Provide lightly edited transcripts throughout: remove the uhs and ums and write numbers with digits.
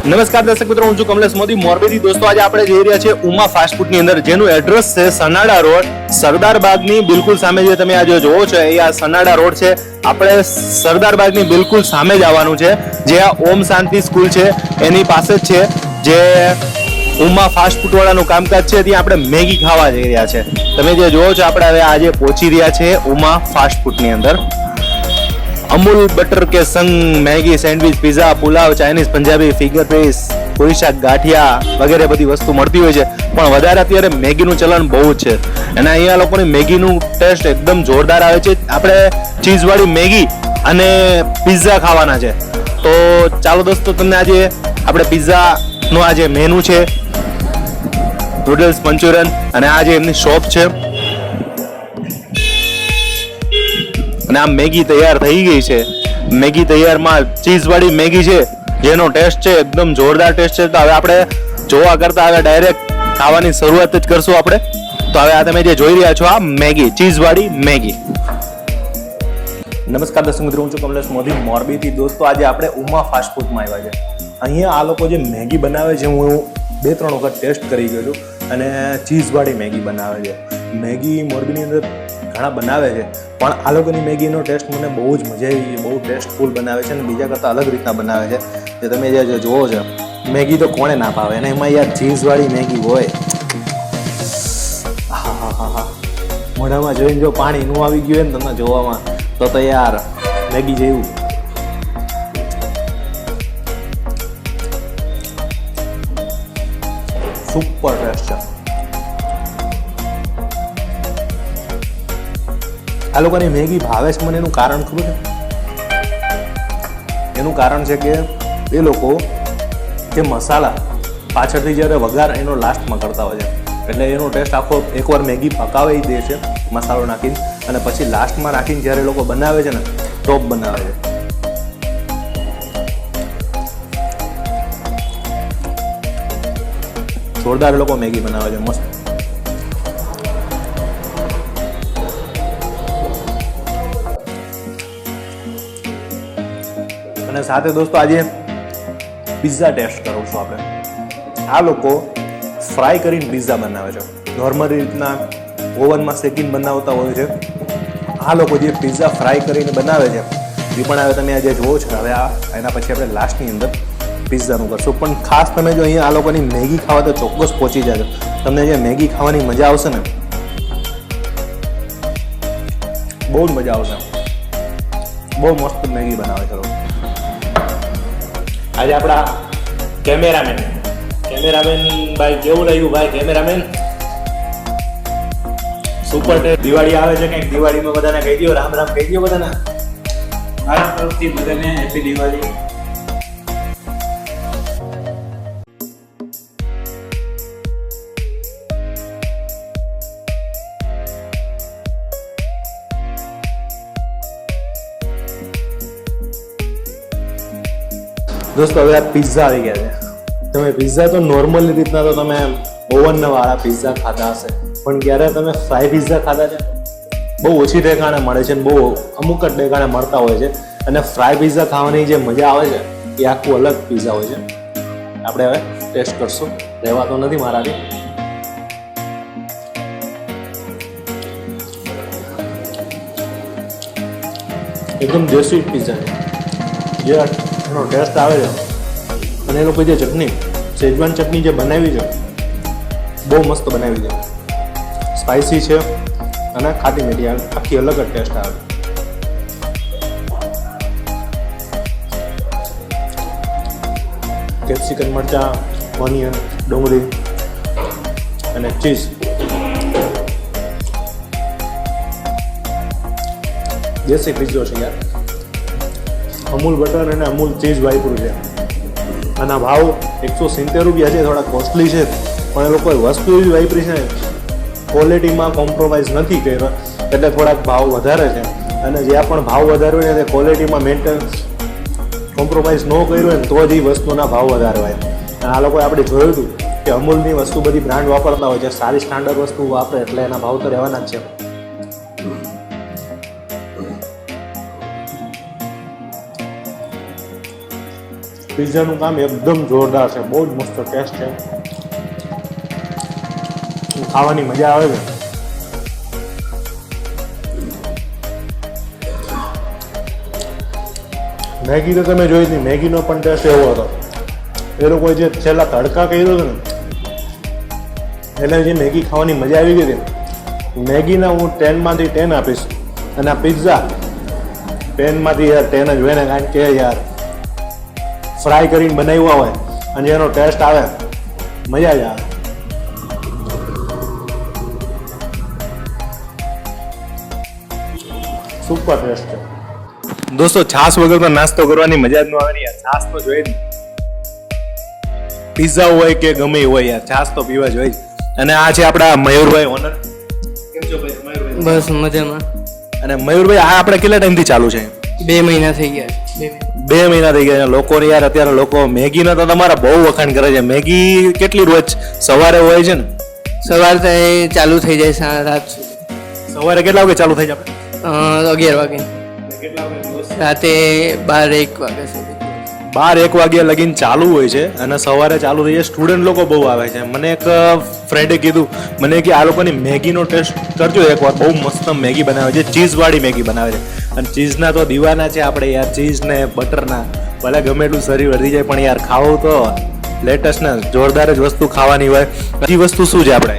નમસ્કાર દર્શક મિત્રો, હું છું કમલેશ મોદી મોરબીથી. દોસ્તો આજે આપણે જઈ રહ્યા છીએ ઉમા ફાસ્ટ ફૂડની અંદર, જેનું એડ્રેસ છે સનાડા રોડ, સરદાર બાગની બિલકુલ સામે. જે તમે આ જોવો છો એ આ સનાડા રોડ છે. આપણે સરદાર બાગની બિલકુલ સામે જ આવવાનું છે. જે આ ઓમ શાંતિ સ્કૂલ છે એની પાસે જ છે જે ઉમા ફાસ્ટ ફૂડ વાળાનું કામકાજ છે. ત્યાં આપણે મેગી ખાવા જઈ રહ્યા છે. તમે જે જોવો છો આપણે હવે આજે પહોંચી રહ્યા છે ઉમા ફાસ્ટ ફૂડની અંદર. અમૂલ બટર કે સંગ Maggi, sandwich, pizza, pulao, Chinese, Punjabi, finger fish, puri શાક, ગાંઠિયા વગેરે બધી વસ્તુ મળતી હોય છે. પણ વધારે અત્યારે મેગીનું ચલણ બહુ જ છે અને અહીંયા લોકોની મેગીનું ટેસ્ટ એકદમ જોરદાર આવે છે. આપણે ચીઝવાળી મેગી અને પિઝા ખાવાના છે. તો ચાલો દોસ્તો, તમને આજે આપણે પિઝાનો આ જે મેનુ છે, નૂડલ્સ, મંચુરિયન અને આ જે એમની શોપ છે અને આ મેગી તૈયાર થઈ ગઈ છે. મેગી તૈયારમાં ચીઝવાળી મેગી છે જેનો ટેસ્ટ છે એકદમ જોરદાર ટેસ્ટ છે. તો હવે આપણે જોવા કરતા હવે ડાયરેક્ટ ખાવાની શરૂઆત જ કરશું આપણે. તો હવે આ તમે જે જોઈ રહ્યા છો આ મેગી, ચીઝવાળી મેગી. નમસ્કાર દર્શક મિત્રો, હું છું કમલેશ મોદી મોરબીથી. દોસ્તો આજે આપણે ઉમા ફાસ્ટ ફૂડમાં આવ્યા છે. અહીંયા આ લોકો જે મેગી બનાવે છે હું 2-3 વખત ટેસ્ટ કરી ગયો છું અને ચીઝવાળી મેગી બનાવે છે. મેગી મોરબીની અંદર ઘણા બનાવે છે પણ આ લોકોની મેગીનો ટેસ્ટ મને બહુ જ મજા આવી. બહુ ટેસ્ટફુલ બનાવે છે અને બીજા કરતાં અલગ રીતના બનાવે છે. જે તમે જે જોવો છો મેગી તો કોને ના ભાવે અને એમાં યાર ચીઝવાળી મેગી હોય, હા મોઢામાં જોઈને જો પાણી નું આવી ગયું હોય ને તમને જોવામાં, તો યાર મેગી જેવું. સુપર ટેસ્ટ છે. આ લોકોની મેગી ભાવે છે મને એનું કારણ ખબર છે? એનું કારણ છે કે એ લોકો જે મસાલા પાછળથી જ્યારે વઘાર એનો લાસ્ટમાં કરતા હોય છે, એટલે એનો ટેસ્ટ આખો એકવાર મેગી પકાવી દે છે મસાલો નાખીને અને પછી લાસ્ટમાં નાખીને જ્યારે લોકો બનાવે છે ને ટોપ બનાવે છે. જોરદાર લોકો મેગી બનાવે છે, મસ્ત. અને સાથે દોસ્તો આજે પિઝા ટેસ્ટ કરું છું આપણે. આ લોકો ફ્રાય કરીને પિઝા બનાવે છે. નોર્મલી રીતના ઓવનમાં શેકીને બનાવતા હોય છે. આ લોકો જે પિઝા ફ્રાય કરીને બનાવે છે એ પણ હવે તમે આજે જોવો છો. હવે એના પછી આપણે લાસ્ટની અંદર પિઝાનું કરશું. પણ ખાસ તમે જો અહીંયા આ લોકોની મેગી ખાવા તો ચોક્કસ પહોંચી જાય. તમને જે મેગી ખાવાની મજા આવશે ને, બહુ જ મજા આવશે. બહુ મસ્ત મેગી બનાવે છે લોકો. આજે આપણા કેમેરામેન ભાઈ, કેવું લાગ્યું ભાઈ કેમેરામેન? Super taste. દિવાળી આવે છે, કંઈક દિવાળીમાં બધાને કહી દો, રામ રામ કહી દો બધાને. મારા તરફથી બધાને હેપી દિવાળી. દોસ્તો હવે આ પિઝા આવી ગયા છે. તમે પિઝા તો નોર્મલી રીતના તો તમે ઓવન વાળા પિઝા ખાધા હશે, પણ ક્યારે તમે ફ્રાય પિઝા ખાધા છે? બહુ ઓછી ઠેકાણે મળે છે અને બહુ અમુક જ ઠેકાણે મળતા હોય છે. અને ફ્રાય પિઝા ખાવાની જે મજા આવે છે એ આખું અલગ પિઝા હોય છે. આપણે હવે ટેસ્ટ કરશું. રહેવાતો નથી મારાથી. એકદમ દેશી પિઝા છે. જે એનો ટેસ્ટ આવે છે અને એ લોકો જે ચટણી, શેઝવાન ચટણી જે બનાવી છે બહુ મસ્ત બનાવી છે. સ્પાઇસી છે અને ખાટી મીઠી, આખી અલગ જ ટેસ્ટ આવે. કેપ્સિકમ, મરચાં, ઓનિયન, ડુંગળી અને ચીઝ. દેશી પિઝો છે યાર. અમૂલ બટર અને અમૂલ ચીઝ વાપર્યું છે. આના ભાવ 170 રૂપિયા છે. થોડા કોસ્ટલી છે પણ એ લોકોએ વસ્તુ એવી વાપરી છે ને, ક્વોલિટીમાં કોમ્પ્રોમાઇઝ નથી કર્યો એટલે થોડાક ભાવ વધારે છે. અને જ્યાં પણ ભાવ વધારે હોય ને તે ક્વોલિટીમાં મેન્ટેનન્સ કોમ્પ્રોમાઇઝ ન કર્યો હોય ને તો જ એ વસ્તુના ભાવ વધારે હોય. અને આ લોકોએ આપણે જોયું હતું કે અમૂલની વસ્તુ બધી બ્રાન્ડ વાપરતા હોય છે, સારી સ્ટાન્ડર્ડ વસ્તુ વાપરે એટલે એના ભાવ તો રહેવાના જ છે. પિઝાનું કામ એકદમ જોરદાર છે, બહુ જ મસ્ત ટેસ્ટ છે, ખાવાની મજા આવે છે. મેગી તો તમે જોઈ હતી, મેગીનો પણ ટેસ્ટ એવો હતો. એ લોકોએ જે છેલ્લા તડકા કર્યો હતો ને એટલે જે મેગી ખાવાની મજા આવી ગઈ હતી. મેગીના હું 10માંથી 10 આપીશ અને આ પિઝા 10માંથી યાર 10 જ હોય ને, કારણ કે યાર ફ્રાય કરીને બનાવ્યા હોય અને એનો ટેસ્ટ આવે મજા જ આવે. સુપર ટેસ્ટ છે દોસ્તો. છાસ વગર તો નાસ્તો કરવાની મજા જ ન આવે યાર, છાસ તો જોઈએ જ. પિઝા હોય કે ગમે હોય યાર, છાસ તો પીવા જોઈએ. અને આ છે આપણા મયુરભાઈ ઓનર. કેમ છો ભાઈ મયુરભાઈ? બસ મજામાં. અને મયુરભાઈ આ આપણે કેટલા ટાઈમથી ચાલુ છે? 2 મહિના થઈ ગયા. 2 મહિના થઈ ગયા. લોકો યાર અત્યારે લોકો મેગીના તો તમારા બહુ વખાણ કરે છે. મેગી કેટલી રોજ સવારે હોય છે ને? સવાર તો ચાલુ થઈ જાય રાત સુધી. સવારે કેટલા વાગે ચાલુ થઈ જાય? 11 વાગે. રાતે 12-1 વાગ્યા સુધી. 12-1 વાગ્યા લગીને ચાલુ હોય છે અને સવારે ચાલુ થઈ જાય. સ્ટુડન્ટ લોકો બહુ આવે છે. મને એક ફ્રેન્ડે કીધું મને કે આ લોકોની મેગીનો ટેસ્ટ કરજો એકવાર, બહુ મસ્ત મેગી બનાવે છે, ચીઝવાળી મેગી બનાવે છે. અને ચીઝના તો દીવાના છે આપણે યાર, ચીઝ ને બટરના ભલે ગમે એટલું શરીર વધી જાય પણ યાર ખાવું તો લેટેસ્ટ ને જોરદાર જ વસ્તુ ખાવાની હોય. બીજી વસ્તુ શું છે આપણે?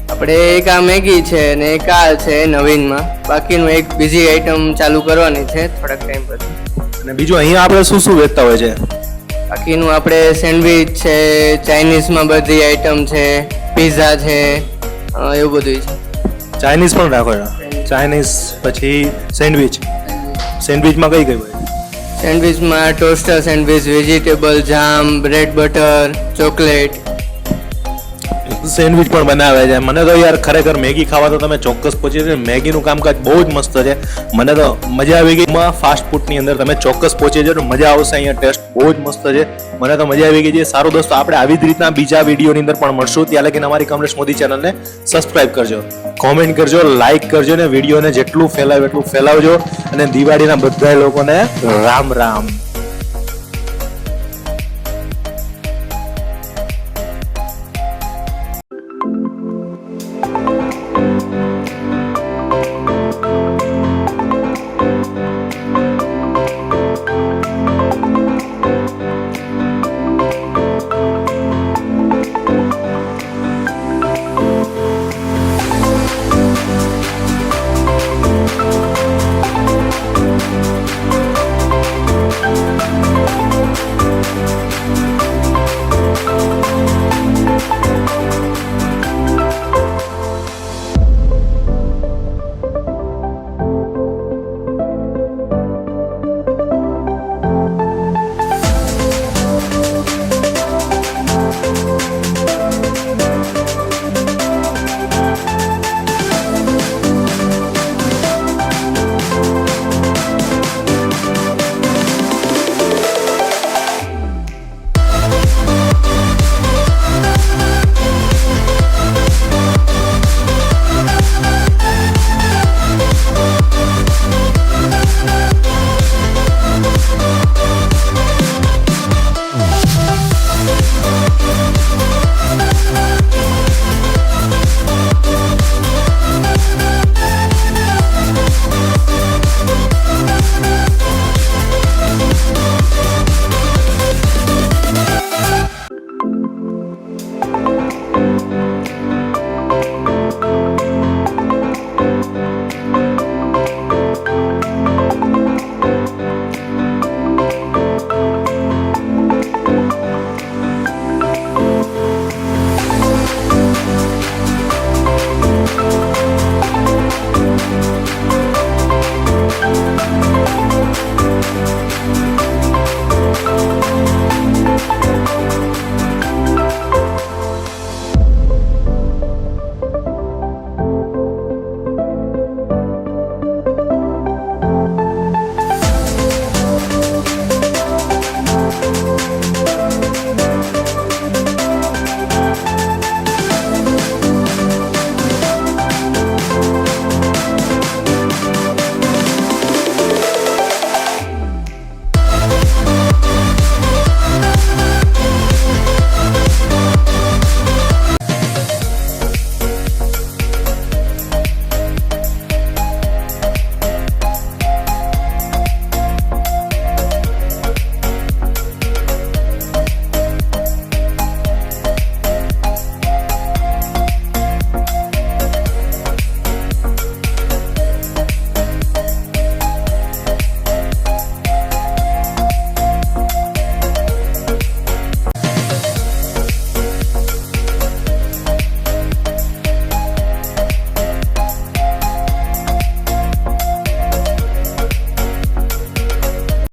આપણે એક આ મેગી છે ને એક આ છે નવીનમાં. બાકીનું એક બીજી આઈટમ ચાલુ કરવાની છે થોડાક ટાઈમ પછી. અને બીજું અહીંયા આપણે શું શું વેચતા હોય છે? બાકીનું આપણે સેન્ડવિચ છે, ચાઇનીઝમાં બધી આઈટમ છે, પિઝા છે, એવું બધું છે. ચાઇનીઝ પણ રાખો છો? ચાઇનીઝ પછી સેન્ડવિચ. સેન્ડવિચમાં કઈ કઈ હોય? સેન્ડવિચમાં ટોસ્ટર સેન્ડવિચ, વેજીટેબલ, જામ, બ્રેડ બટર, ચોકલેટ. સેન્ડવિચ પણ બનાવે છે. મને તો યાર ખરેખર મેગી ખાવા તો તમે ચોક્કસ પહોંચી છે. મેગીનું કામકાજ બહુ જ મસ્ત છે. મને તો મજા આવી ગઈ. ફાસ્ટ ફૂડની અંદર તમે ચોક્કસ પહોંચી જજો, મજા આવશે. અહીંયા ટેસ્ટ બહુ જ મસ્ત છે. મને તો મજા આવી ગઈ છે. સારું દોસ્તો, આપણે આવી જ રીતના બીજા વિડીયોની અંદર પણ મળશું. ત્યાં લગીને અમારી કમલેશ મોદી ચેનલને સબસ્ક્રાઇબ કરજો, કોમેન્ટ કરજો, લાઇક કરજો ને વિડીયોને જેટલું ફેલાવે એટલું ફેલાવજો. અને દિવાળીના બધા લોકોને રામ રામ.